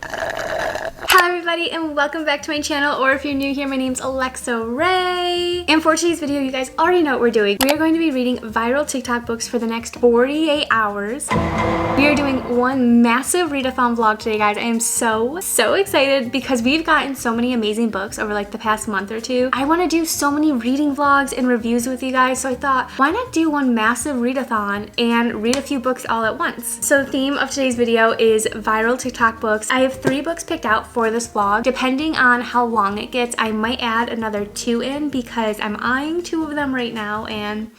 Hi everybody and welcome back to my channel, or if you're new here, my name's Alexaraye. And for today's video, you guys already know what we're doing. We are going to be reading viral TikTok books for the next 48 hours. We are doing one massive readathon vlog today, guys. I am so excited because we've gotten so many amazing books over like the past month or two. I want to do so many reading vlogs and reviews with you guys, so I thought, why not do one massive readathon and read a few books all at once? So the theme of today's video is viral TikTok books. I have 3 books picked out for this vlog. Depending on how long it gets, I might add another 2 in because I'm eyeing 2 of them right now and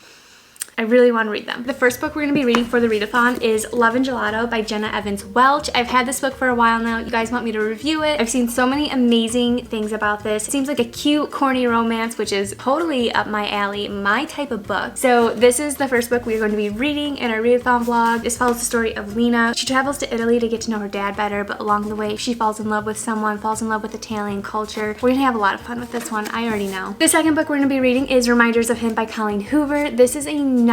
I really want to read them. The first book we're going to be reading for the readathon is Love and Gelato by Jenna Evans Welch. I've had this book for a while now. You guys want me to review it. I've seen so many amazing things about this. It seems like a cute, corny romance, which is totally up my alley, my type of book. So this is the first book we're going to be reading in our readathon vlog. This follows the story of Lena. She travels to Italy to get to know her dad better, but along the way she falls in love with someone, falls in love with Italian culture. We're gonna have a lot of fun with this one, I already know. The second book we're gonna be reading is Reminders of Him by Colleen Hoover. This is another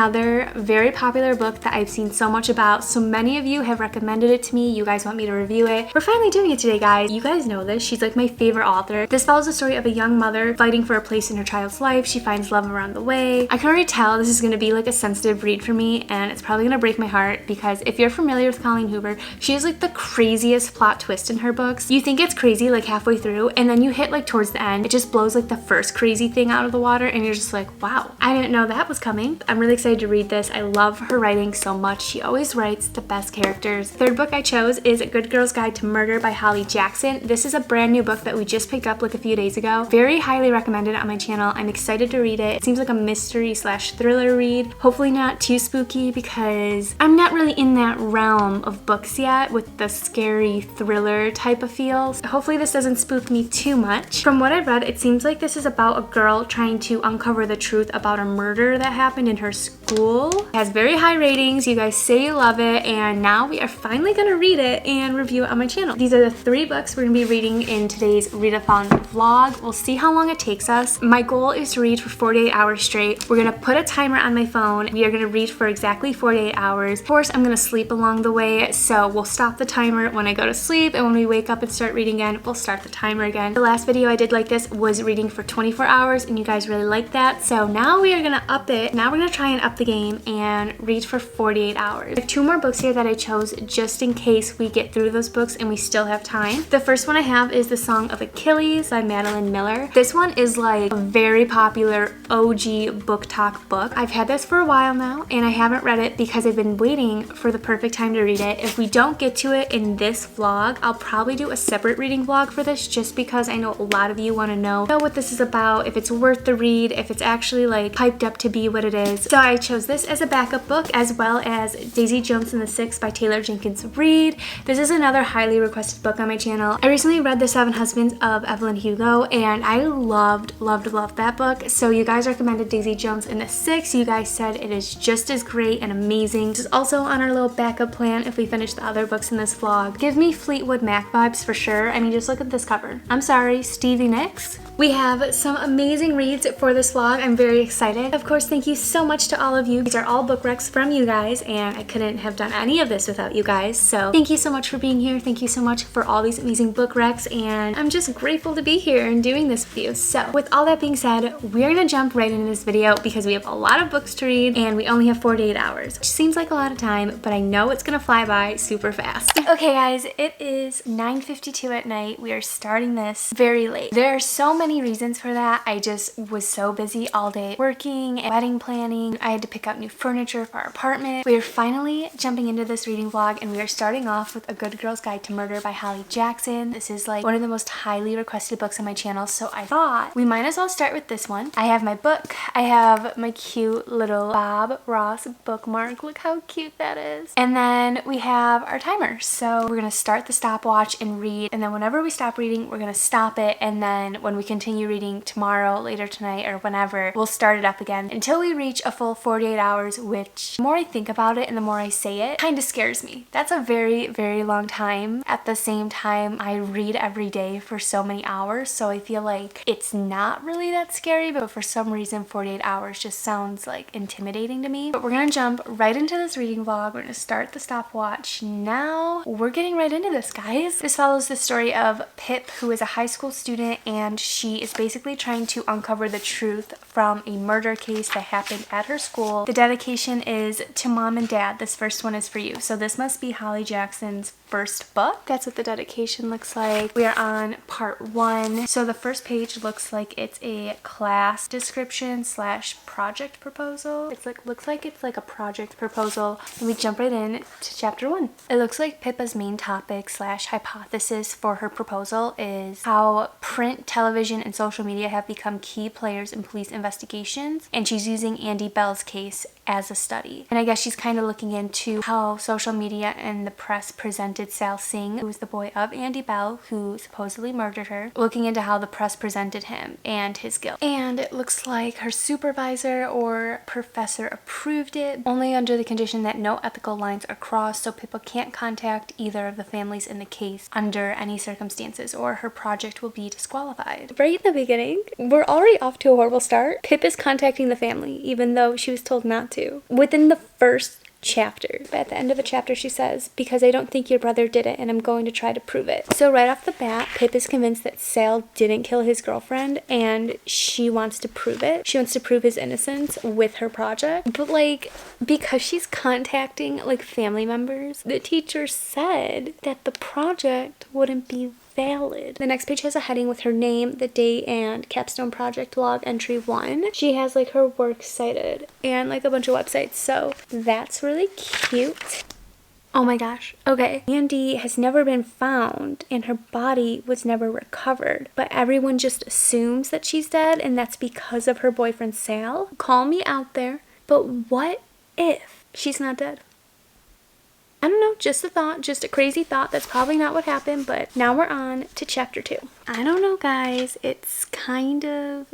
very popular book that I've seen so much about. So many of you have recommended it to me. You guys want me to review it. We're finally doing it today, guys. You guys know this. She's like my favorite author. This follows the story of a young mother fighting for a place in her child's life. She finds love around the way. I can already tell this is gonna be like a sensitive read for me, and it's probably gonna break my heart because if you're familiar with Colleen Hoover, she has like the craziest plot twist in her books. You think it's crazy like halfway through, and then you hit like towards the end, it just blows like the first crazy thing out of the water, and you're just like, wow, I didn't know that was coming. I'm really excited to read this. I love her writing so much. She always writes the best characters. Third book I chose is A Good Girl's Guide to Murder by Holly Jackson. This is a brand new book that we just picked up like a few days ago. Very highly recommended on my channel. I'm excited to read it. It seems like a mystery slash thriller read. Hopefully not too spooky because I'm not really in that realm of books yet with the scary thriller type of feels. Hopefully this doesn't spook me too much. From what I've read, it seems like this is about a girl trying to uncover the truth about a murder that happened in her school. It has very high ratings. You guys say you love it, and now we are finally gonna read it and review it on my channel. These are the 3 books we're gonna be reading in today's readathon vlog. We'll see how long it takes us. My goal is to read for 48 hours straight. We're gonna put a timer on my phone. We are gonna read for exactly 48 hours. Of course, I'm gonna sleep along the way, so we'll stop the timer when I go to sleep, and when we wake up and start reading again, we'll start the timer again. The last video I did like this was reading for 24 hours, and you guys really liked that, so now we are gonna up it. Now we're gonna try and up the game and read for 48 hours. I have 2 more books here that I chose just in case we get through those books and we still have time. The first one I have is The Song of Achilles by Madeline Miller. This one is like a very popular OG book talk book. I've had this for a while now and I haven't read it because I've been waiting for the perfect time to read it. If we don't get to it in this vlog, I'll probably do a separate reading vlog for this just because I know a lot of you want to know what this is about, if it's worth the read, if it's actually like hyped up to be what it is. So I chose this as a backup book, as well as Daisy Jones and the Six by Taylor Jenkins Reid. This is another highly requested book on my channel. I recently read The 7 Husbands of Evelyn Hugo and I loved that book. So you guys recommended Daisy Jones and the Six. You guys said it is just as great and amazing. This is also on our little backup plan if we finish the other books in this vlog. Give me Fleetwood Mac vibes for sure. I mean, just look at this cover. I'm sorry, Stevie Nicks. We have some amazing reads for this vlog. I'm very excited. Of course, thank you so much to all of you. These are all book recs from you guys, and I couldn't have done any of this without you guys. So thank you so much for being here. Thank you so much for all these amazing book recs, and I'm just grateful to be here and doing this with you. So with all that being said, we're gonna jump right into this video because we have a lot of books to read and we only have 48 hours, which seems like a lot of time, but I know it's gonna fly by super fast. Okay guys, it is 9:52 at night. We are starting this very late. There are so many reasons for that. I just was so busy all day working, wedding planning. I had to pick up new furniture for our apartment. We are finally jumping into this reading vlog, and we are starting off with A Good Girl's Guide to Murder by Holly Jackson. This is like one of the most highly requested books on my channel, so I thought we might as well start with this one. I have my book. I have my cute little Bob Ross bookmark. Look how cute that is. And then we have our timer. So we're gonna start the stopwatch and read, and then whenever we stop reading, we're gonna stop it, and then when we continue reading tomorrow, later tonight, or whenever, we'll start it up again until we reach a full 48 48 hours, which the more I think about it and the more I say it, kind of scares me. That's a very, very long time. At the same time, I read every day for so many hours, so I feel like it's not really that scary, but for some reason 48 hours just sounds like intimidating to me. But we're gonna jump right into this reading vlog. We're gonna start the stopwatch now. We're getting right into this, guys. This follows the story of Pip, who is a high school student, and she is basically trying to uncover the truth from a murder case that happened at her school. The dedication is to Mom and Dad. This first one is for you. So this must be Holly Jackson's first book. That's what the dedication looks like. We are on part 1. So the first page looks like it's a class description slash project proposal. It's like, looks like it's like a project proposal, and we jump right in to chapter 1. It looks like Pippa's main topic slash hypothesis for her proposal is how print, television, and social media have become key players in police investigations, and she's using Andy Bell's case as a study. And I guess she's kind of looking into how social media and the press presented Sal Singh, who was the boy of Andy Bell, who supposedly murdered her, looking into how the press presented him and his guilt. And it looks like her supervisor or professor approved it, only under the condition that no ethical lines are crossed, so Pippa can't contact either of the families in the case under any circumstances, or her project will be disqualified. Right in the beginning, we're already off to a horrible start. Pip is contacting the family, even though she was told not to, within the first chapter. But at the end of the chapter she says, because I don't think your brother did it and I'm going to try to prove it. So right off the bat, Pip is convinced that Sal didn't kill his girlfriend, and she wants to prove it. She wants to prove his innocence with her project. But like, because she's contacting like family members, the teacher said that the project wouldn't be valid. The next page has a heading with her name, the date, and capstone project log entry 1. She has like her work cited and like a bunch of websites, so that's really cute. Oh my gosh. Okay. Andy has never been found and her body was never recovered, but everyone just assumes that she's dead, and that's because of her boyfriend Sal. Call me out there, but what if she's not dead? I don't know, just a thought, just a crazy thought. That's probably not what happened, but now we're on to chapter 2. I don't know, guys. It's kind of...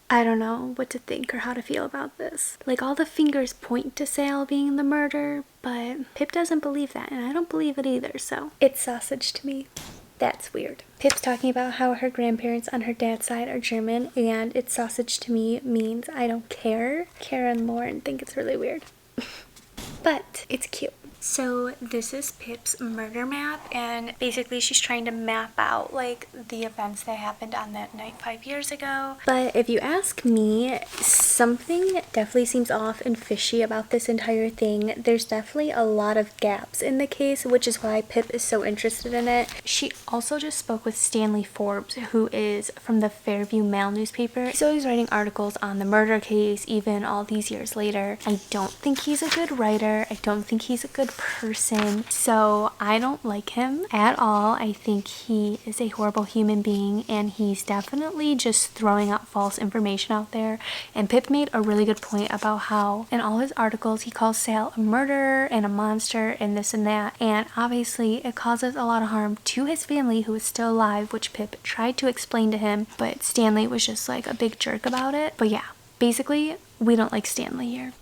I don't know what to think or how to feel about this. Like, all the fingers point to Sal being the murderer, but Pip doesn't believe that, and I don't believe it either, so it's sausage to me. That's weird. Pip's talking about how her grandparents on her dad's side are German, and it's sausage to me means I don't care. Kara and Lauren think it's really weird. But it's cute. So this is Pip's murder map, and basically she's trying to map out like the events that happened on that night 5 years ago. But if you ask me, something definitely seems off and fishy about this entire thing. There's definitely a lot of gaps in the case, which is why Pip is so interested in it. She also just spoke with Stanley Forbes, who is from the Fairview Mail newspaper. He's always writing articles on the murder case, even all these years later. I don't think he's a good writer. I don't think he's a good person, so I don't like him at all. I think he is a horrible human being, and he's definitely just throwing out false information out there. And Pip made a really good point about how in all his articles he calls Sal a murderer and a monster and this and that, and obviously it causes a lot of harm to his family, who is still alive, which Pip tried to explain to him, but Stanley was just like a big jerk about it. But yeah, basically we don't like Stanley here.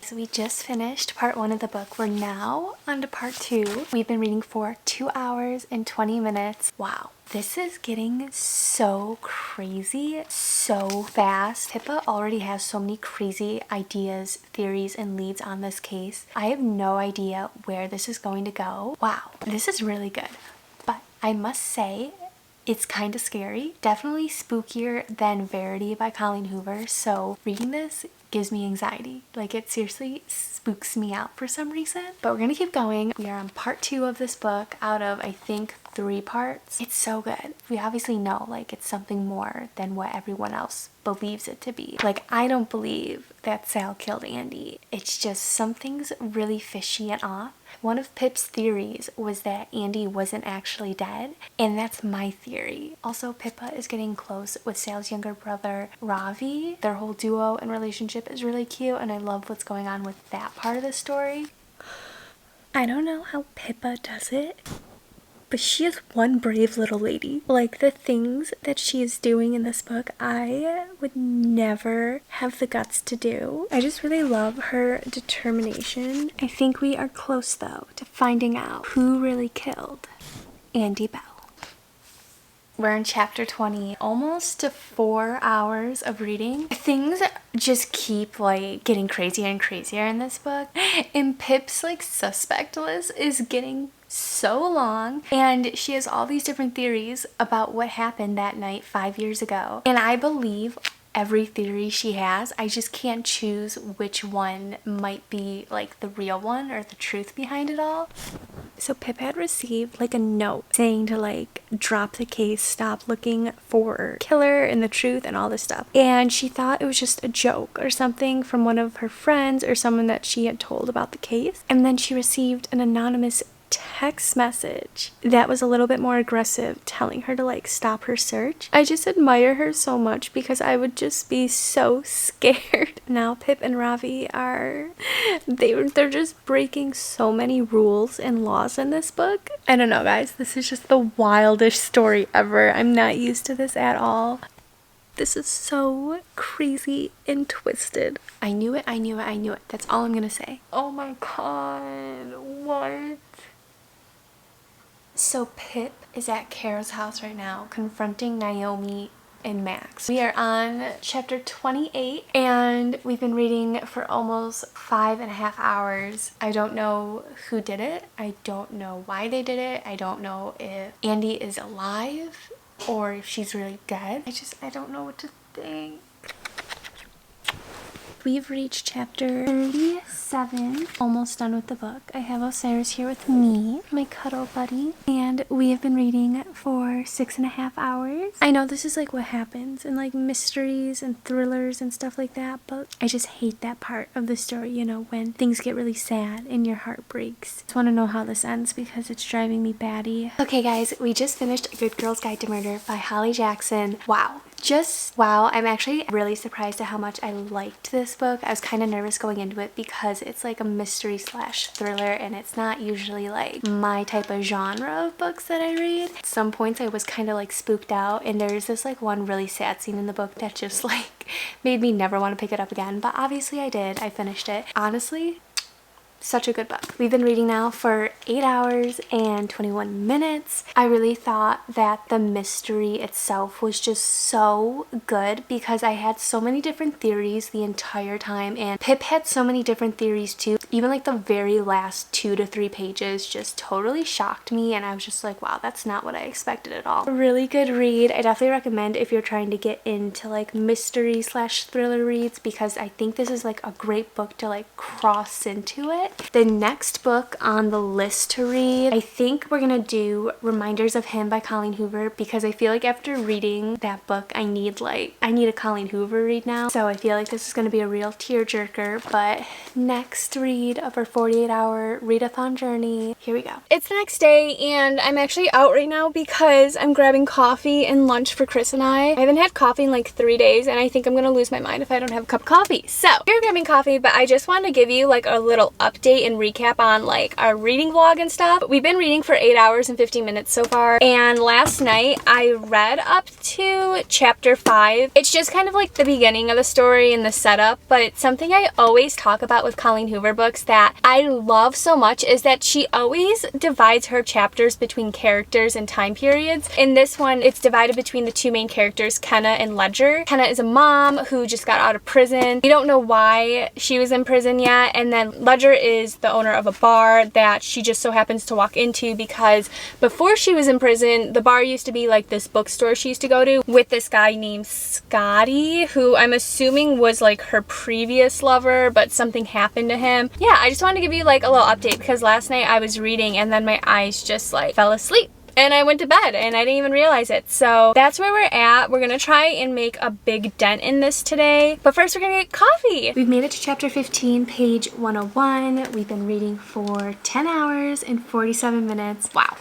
So we just finished part 1 of the book. We're now on to part 2. We've been reading for 2 hours and 20 minutes. Wow. This is getting so crazy so fast. Pippa already has so many crazy ideas, theories, and leads on this case. I have no idea where this is going to go. Wow. This is really good. But I must say, it's kind of scary. Definitely spookier than Verity by Colleen Hoover. So reading this gives me anxiety. Like, it seriously spooks me out for some reason. But we're gonna keep going. We are on part 2 of this book out of, I think, 3 parts. It's so good. We obviously know, like, it's something more than what everyone else believes it to be. Like, I don't believe that Sal killed Andy. It's just something's really fishy and off. One of Pip's theories was that Andy wasn't actually dead, and that's my theory. Also, Pippa is getting close with Sal's younger brother, Ravi. Their whole duo and relationship is really cute, and I love what's going on with that part of the story. I don't know how Pippa does it, but she is one brave little lady. Like, the things that she is doing in this book, I would never have the guts to do. I just really love her determination. I think we are close, though, to finding out who really killed Andy Bell. We're in chapter 20, almost to 4 hours of reading. Things just keep like getting crazier and crazier in this book, and Pip's like suspect list is getting so long, and she has all these different theories about what happened that night 5 years ago, and I believe every theory she has. I just can't choose which one might be like the real one or the truth behind it all. So Pip had received like a note saying to like drop the case, stop looking for killer and the truth and all this stuff. And she thought it was just a joke or something from one of her friends or someone that she had told about the case. And then she received an anonymous text message that was a little bit more aggressive, telling her to like stop her search. I just admire her so much because I would just be so scared. Now Pip and Ravi are they're just breaking so many rules and laws in this book. I don't know, guys, this is just the wildest story ever. I'm not used to this at all. This is so crazy and twisted. I knew it, I knew it, I knew it. That's all I'm gonna say. Oh my god, what? So Pip is at Kara's house right now, confronting Naomi and Max. We are on chapter 28, and we've been reading for almost 5.5 hours. I don't know who did it. I don't know why they did it. I don't know if Andy is alive or if she's really dead. I don't know what to think. We've reached chapter 37, almost done with the book. I have Osiris here with me, my cuddle buddy, and we have been reading for 6.5 hours. I know this is like what happens in like mysteries and thrillers and stuff like that, but I just hate that part of the story, you know, when things get really sad and your heart breaks. I just want to know how this ends because it's driving me batty. Okay guys, we just finished A Good Girl's Guide to Murder by Holly Jackson. Wow. Just wow. I'm actually really surprised at how much I liked this book. I was kind of nervous going into it because it's like a mystery slash thriller, and it's not usually like my type of genre of books that I read. At some points I was kind of like spooked out, and there's this like one really sad scene in the book that just like made me never want to pick it up again, but obviously I did. I finished it. Honestly, such a good book. We've been reading now for 8 hours and 21 minutes. I really thought that the mystery itself was just so good because I had so many different theories the entire time, and Pip had so many different theories too. Even like the very last 2 to 3 pages just totally shocked me, and I was just like, wow, that's not what I expected at all. A really good read. I definitely recommend if you're trying to get into like mystery slash thriller reads, because I think this is like a great book to like cross into it. The next book on the list to read, I think we're gonna do Reminders of Him by Colleen Hoover, because I feel like after reading that book I need a Colleen Hoover read now, so I feel like this is gonna be a real tearjerker. But next read of our 48-hour readathon journey, here we go. It's the next day and I'm actually out right now because I'm grabbing coffee and lunch for Chris and I haven't had coffee in like 3 days, and I think I'm gonna lose my mind if I don't have a cup of coffee. So we're grabbing coffee, but I just wanted to give you like a little update and recap on like our reading vlog and stuff. We've been reading for 8 hours and 15 minutes so far, and last night I read up to chapter 5. It's just kind of like the beginning of the story and the setup, but something I always talk about with Colleen Hoover books that I love so much is that she always divides her chapters between characters and time periods. In this one, it's divided between the two main characters, Kenna and Ledger. Kenna is a mom who just got out of prison. We don't know why she was in prison yet, and then Ledger is the owner of a bar that she just so happens to walk into because before she was in prison, the bar used to be like this bookstore she used to go to with this guy named Scotty, who I'm assuming was like her previous lover, but something happened to him. Yeah, I just wanted to give you like a little update because last night I was reading and then my eyes just like fell asleep. And I went to bed and I didn't even realize it. So that's where we're at. We're gonna try and make a big dent in this today. But first we're gonna get coffee. We've made it to chapter 15, page 101. We've been reading for 10 hours and 47 minutes. Wow.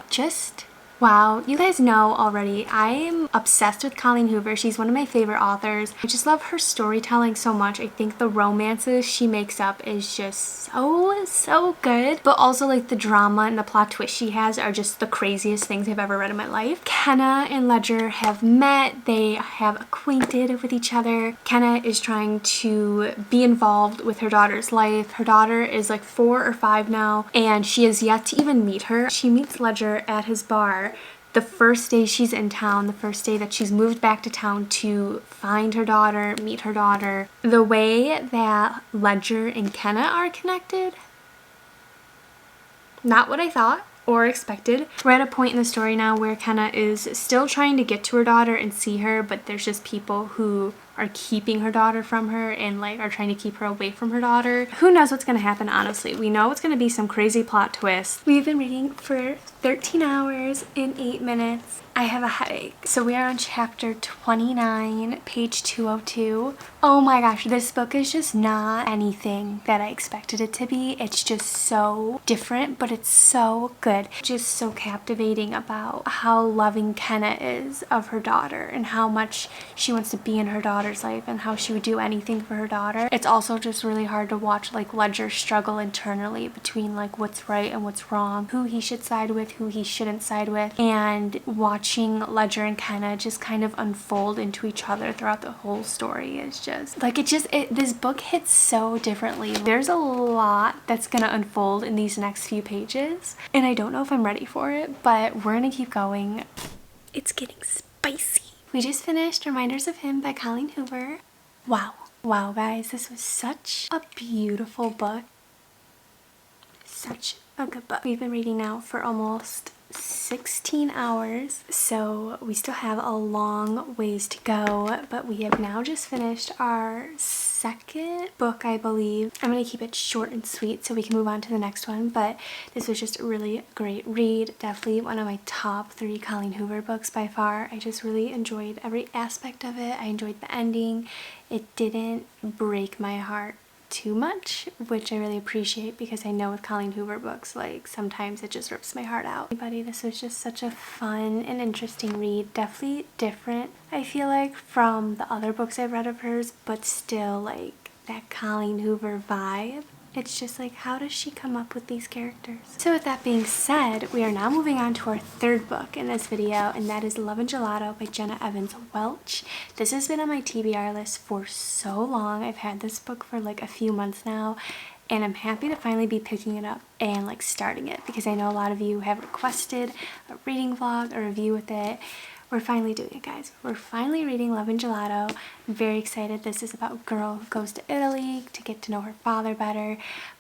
Just Wow, you guys know already, I am obsessed with Colleen Hoover. She's one of my favorite authors. I just love her storytelling so much. I think the romances she makes up is just so good. But also like the drama and the plot twist she has are just the craziest things I've ever read in my life. Kenna and Ledger have met. They have acquainted with each other. Kenna is trying to be involved with her daughter's life. Her daughter is like 4 or 5 now, and she has yet to even meet her. She meets Ledger at his bar the first day she's in town, the first day that she's moved back to town to find her daughter, meet her daughter. The way that Ledger and Kenna are connected, not what I thought or expected. We're at a point in the story now where Kenna is still trying to get to her daughter and see her, but there's just people who are keeping her daughter from her and like are trying to keep her away from her daughter. Who knows what's gonna happen, honestly. We know it's gonna be some crazy plot twist. We've been reading for 13 hours and 8 minutes. I have a headache. So we are on chapter 29, page 202. Oh my gosh, this book is just not anything that I expected it to be. It's just so different, but it's so good. Just so captivating about how loving Kenna is of her daughter and how much she wants to be in her daughter's life and how she would do anything for her daughter. It's also just really hard to watch like Ledger struggle internally between like what's right and what's wrong, who he should side with, who he shouldn't side with, and watching Ledger and Kenna just kind of unfold into each other throughout the whole story is just like this book hits so differently. There's a lot that's gonna unfold in these next few pages and I don't know if I'm ready for it, but we're gonna keep going. It's getting spicy. We just finished Reminders of Him by Colleen Hoover. Wow guys, this was such a beautiful book. Such a good book. We've been reading now for almost 16 hours, so we still have a long ways to go, but we have now just finished our second book, I believe. I'm going to keep it short and sweet so we can move on to the next one, but this was just a really great read. Definitely one of my top 3 Colleen Hoover books by far. I just really enjoyed every aspect of it. I enjoyed the ending. It didn't break my heart too much, which I really appreciate because I know with Colleen Hoover books, like sometimes it just rips my heart out. This was just such a fun and interesting read. Definitely different, I feel like, from the other books I've read of hers, but still like that Colleen Hoover vibe. It's just like, how does she come up with these characters? So with that being said, we are now moving on to our third book in this video, and that is Love and Gelato by Jenna Evans Welch. This has been on my TBR list for so long. I've had this book for like a few months now, and I'm happy to finally be picking it up and like starting it because I know a lot of you have requested a reading vlog or review with it. We're finally doing it, guys. We're finally reading Love and Gelato. I'm very excited. This is about a girl who goes to Italy to get to know her father better,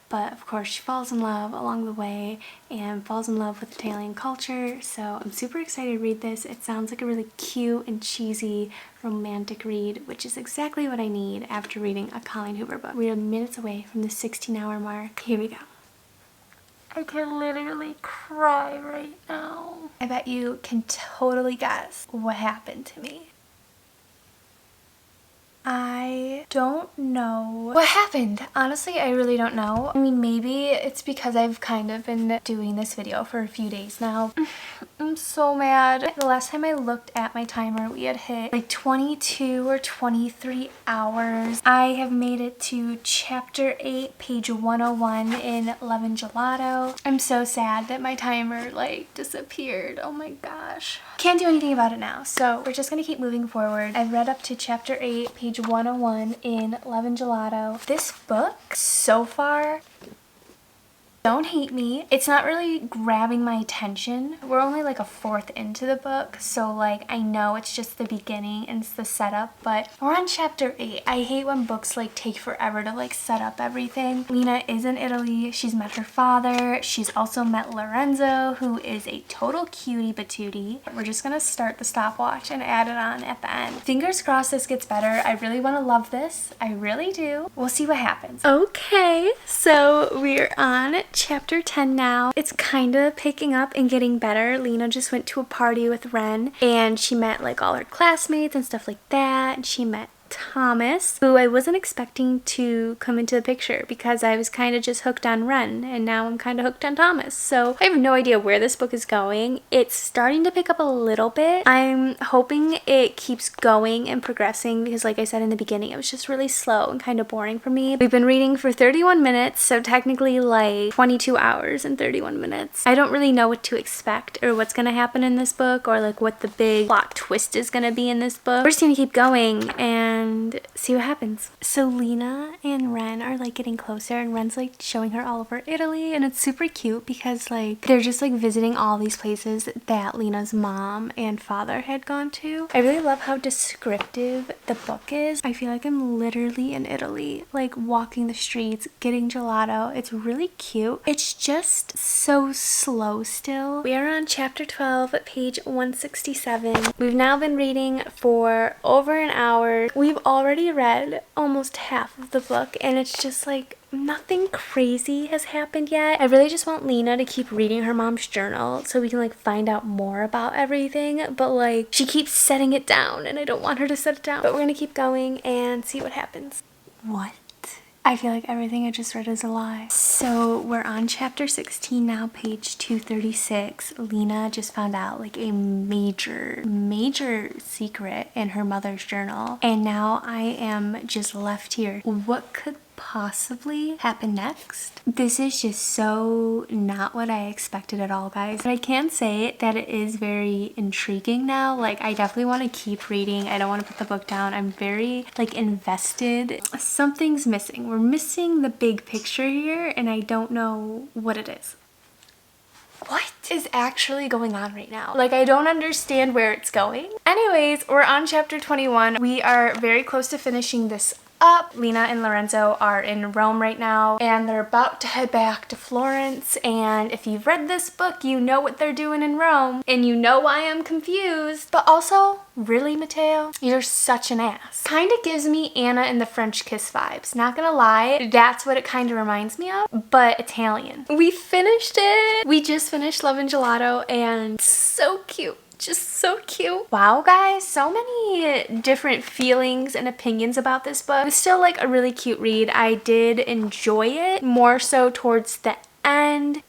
but of course she falls in love along the way and falls in love with Italian culture, so I'm super excited to read this. It sounds like a really cute and cheesy romantic read, which is exactly what I need after reading a Colleen Hoover book. We are minutes away from the 16-hour mark. Here we go. I can literally cry right now. I bet you can totally guess what happened to me. I don't know what happened. Honestly, I really don't know. I mean, maybe it's because I've kind of been doing this video for a few days now. I'm so mad. The last time I looked at my timer, we had hit like 22 or 23 hours. I have made it to chapter 8, page 101 in Love and Gelato. I'm so sad that my timer like disappeared. Oh my gosh. Can't do anything about it now, so we're just gonna keep moving forward. I've read up to chapter 8, page 101 in Love and Gelato. This book so far, don't hate me, it's not really grabbing my attention. We're only like a fourth into the book, so like I know it's just the beginning and it's the setup, but we're on chapter 8. I hate when books like take forever to like set up everything. Lena is in Italy. She's met her father. She's also met Lorenzo, who is a total cutie patootie. We're just gonna start the stopwatch and add it on at the end. Fingers crossed this gets better. I really want to love this. I really do. We'll see what happens. Okay, so we're on chapter 10 now. It's kind of picking up and getting better. Lena just went to a party with Ren and she met like all her classmates and stuff like that, and she met Thomas, who I wasn't expecting to come into the picture because I was kind of just hooked on Ren, and now I'm kind of hooked on Thomas. So I have no idea where this book is going. It's starting to pick up a little bit. I'm hoping it keeps going and progressing because, like I said in the beginning, it was just really slow and kind of boring for me. We've been reading for 31 minutes, so technically like 22 hours and 31 minutes. I don't really know what to expect or what's going to happen in this book, or like what the big plot twist is going to be in this book. We're just going to keep going and see what happens. So Lena and Ren are like getting closer, and Ren's like showing her all over Italy, and it's super cute because like they're just like visiting all these places that Lena's mom and father had gone to. I really love how descriptive the book is. I feel like I'm literally in Italy, like walking the streets, getting gelato. It's really cute. It's just so slow still. We are on chapter 12, page 167. We've now been reading for over an hour. We've already read almost half of the book, and it's just like nothing crazy has happened yet. I really just want Lena to keep reading her mom's journal so we can like find out more about everything, but like she keeps setting it down and I don't want her to set it down. But we're gonna keep going and see what happens. What? I feel like everything I just read is a lie. So we're on chapter 16 now, page 236. Lena just found out like a major secret in her mother's journal, and now I am just left here. What could possibly happen next? This is just so not what I expected at all, guys. But I can say that it is very intriguing now. Like I definitely want to keep reading. I don't want to put the book down. I'm very like invested. Something's missing. We're missing the big picture here, and I don't know what it is. What is actually going on right now? Like, I don't understand where it's going. Anyways, we're on chapter 21. We are very close to finishing this up. Lena and Lorenzo are in Rome right now, and they're about to head back to Florence. And if you've read this book, you know what they're doing in Rome, and you know why I'm confused. But also, really, Matteo? You're such an ass. Kind of gives me Anna and the French Kiss vibes. Not gonna lie, that's what it kind of reminds me of, but Italian. We finished it. We just finished Love and Gelato, and so cute. Just so cute. Wow, guys, so many different feelings and opinions about this book. It was still like a really cute read. I did enjoy it more so towards the end.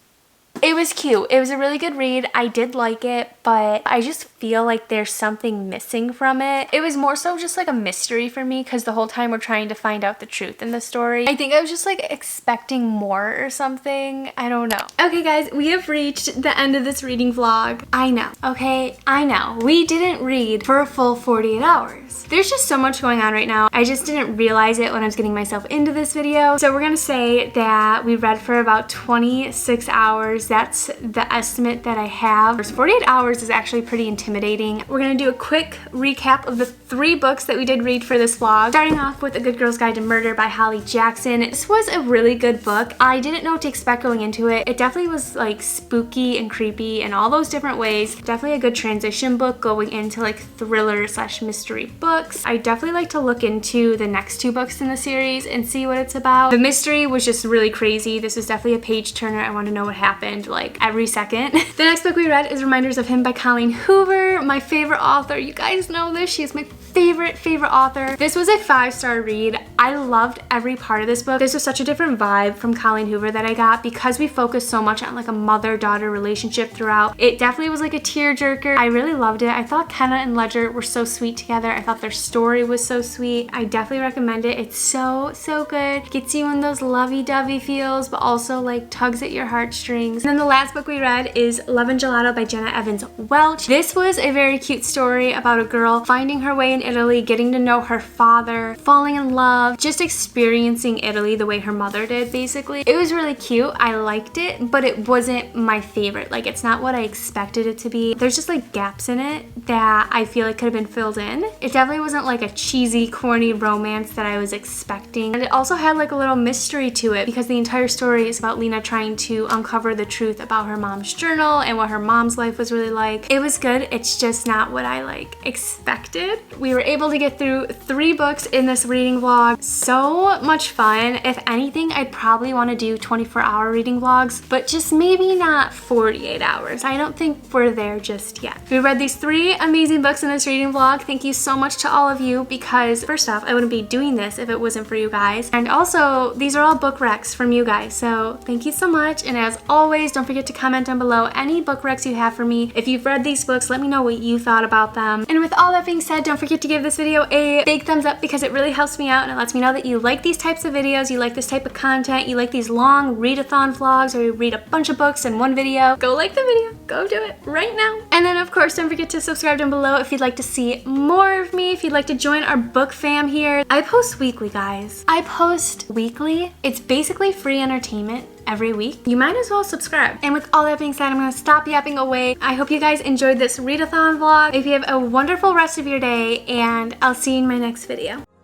It was cute. It was a really good read. I did like it, but I just feel like there's something missing from it. It was more so just like a mystery for me because the whole time we're trying to find out the truth in the story. I think I was just like expecting more or something. I don't know. Okay, guys, we have reached the end of this reading vlog. I know, okay? I know. We didn't read for a full 48 hours. There's just so much going on right now. I just didn't realize it when I was getting myself into this video. So we're gonna say that we read for about 26 hours. That's the estimate that I have. 48 hours is actually pretty intimidating. We're gonna do a quick recap of the 3 books that we did read for this vlog. Starting off with A Good Girl's Guide to Murder by Holly Jackson. This was a really good book. I didn't know what to expect going into it. It definitely was like spooky and creepy in all those different ways. Definitely a good transition book going into like thriller / mystery books. I definitely like to look into the next 2 books in the series and see what it's about. The mystery was just really crazy. This was definitely a page turner. I want to know what happened like every second. The next book we read is Reminders of Him by Colleen Hoover, my favorite author. You guys know this. She is my favorite author. This was a 5-star read. I loved every part of this book. This was such a different vibe from Colleen Hoover that I got because we focused so much on like a mother-daughter relationship throughout. It definitely was like a tearjerker. I really loved it. I thought Kenna and Ledger were so sweet together. I thought their story was so sweet. I definitely recommend it. It's so good. Gets you in those lovey-dovey feels, but also like tugs at your heartstrings. And then the last book we read is Love and Gelato by Jenna Evans Welch. This was a very cute story about a girl finding her way in Italy, getting to know her father, falling in love, just experiencing Italy the way her mother did, basically. It was really cute. I liked it, but it wasn't my favorite. Like, it's not what I expected it to be. There's just like gaps in it that I feel like could have been filled in. It definitely wasn't like a cheesy, corny romance that I was expecting. And it also had like a little mystery to it because the entire story is about Lena trying to uncover the truth about her mom's journal and what her mom's life was really like. It was good. It's just not what I like expected. We were able to get through 3 books in this reading vlog. So much fun. If anything, I'd probably want to do 24-hour reading vlogs, but just maybe not 48 hours. I don't think we're there just yet. We read these 3 amazing books in this reading vlog. Thank you so much to all of you, because first off, I wouldn't be doing this if it wasn't for you guys. And also, these are all book recs from you guys, so thank you so much. And as always, don't forget to comment down below any book recs you have for me. If you've read these books, let me know what you thought about them. And with all that being said, don't forget to give this video a big thumbs up, because it really helps me out and it lets me know that you like these types of videos, you like this type of content, you like these long readathon vlogs where you read a bunch of books in one video. Go like the video, go do it right now. And then of course, don't forget to subscribe down below if you'd like to see more of me, if you'd like to join our book fam here. I post weekly, guys. I post weekly. It's basically free entertainment every week. You might as well subscribe. And with all that being said, I'm gonna stop yapping away. I hope you guys enjoyed this readathon vlog. If you have a wonderful rest of your day, and I'll see you in my next video.